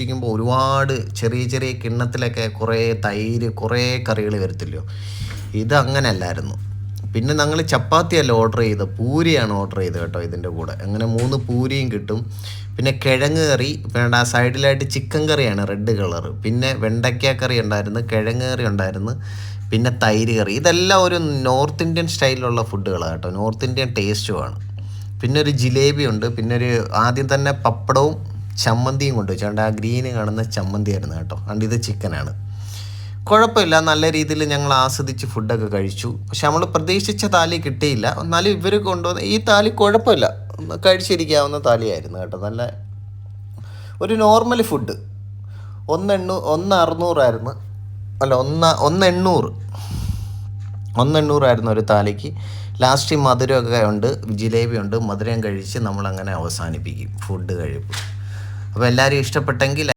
ിക്കുമ്പോൾ ഒരുപാട് ചെറിയ ചെറിയ കിണ്ണത്തിലൊക്കെ കുറേ തൈര് കുറേ കറികൾ വരത്തില്ലയോ. ഇത് അങ്ങനെയല്ലായിരുന്നു. പിന്നെ ഞങ്ങൾ ചപ്പാത്തിയല്ല ഓർഡർ ചെയ്തത്, പൂരിയാണ് ഓർഡർ ചെയ്തത് കേട്ടോ. ഇതിൻ്റെ കൂടെ അങ്ങനെ 3 പൂരിയും കിട്ടും. പിന്നെ കിഴങ്ങ് കറി വേണ്ട, സൈഡിലായിട്ട് ചിക്കൻ കറിയാണ് റെഡ് കളർ. പിന്നെ വെണ്ടയ്ക്ക കറി ഉണ്ടായിരുന്നു, കിഴങ്ങ് കറി ഉണ്ടായിരുന്നു, പിന്നെ തൈര് കറി. ഇതെല്ലാം ഒരു നോർത്ത് ഇന്ത്യൻ സ്റ്റൈലിലുള്ള ഫുഡുകളാണ് കേട്ടോ, നോർത്ത് ഇന്ത്യൻ ടേസ്റ്റുമാണ്. പിന്നെ ഒരു ജിലേബി ഉണ്ട്. പിന്നെ ഒരു ആദ്യം തന്നെ പപ്പടവും ചമ്മന്തിയും കൊണ്ടുവച്ചു. അതുകൊണ്ട് ആ ഗ്രീന് കാണുന്ന ചമ്മന്തി ആയിരുന്നു കേട്ടോ. അതുകൊണ്ട് ഇത് ചിക്കനാണ്. കുഴപ്പമില്ല, നല്ല രീതിയിൽ ഞങ്ങൾ ആസ്വദിച്ച് ഫുഡൊക്കെ കഴിച്ചു. പക്ഷെ നമ്മൾ പ്രതീക്ഷിച്ച താലി കിട്ടിയില്ല. എന്നാലും ഇവർ കൊണ്ടുവന്ന ഈ താലി കുഴപ്പമില്ല, കഴിച്ചിരിക്കാവുന്ന താലിയായിരുന്നു കേട്ടോ. നല്ല ഒരു നോർമൽ ഫുഡ്. 1,600 അല്ല 1,800 ഒരു താലിക്ക്. ലാസ്റ്റ് മധുരമൊക്കെ ഉണ്ട്, ജിലേബി ഉണ്ട്. മധുരം കഴിച്ച് നമ്മളങ്ങനെ അവസാനിപ്പിക്കും ഫുഡ് കഴിപ്പ്. അപ്പോൾ എല്ലാവരും ഇഷ്ടപ്പെട്ടെങ്കിൽ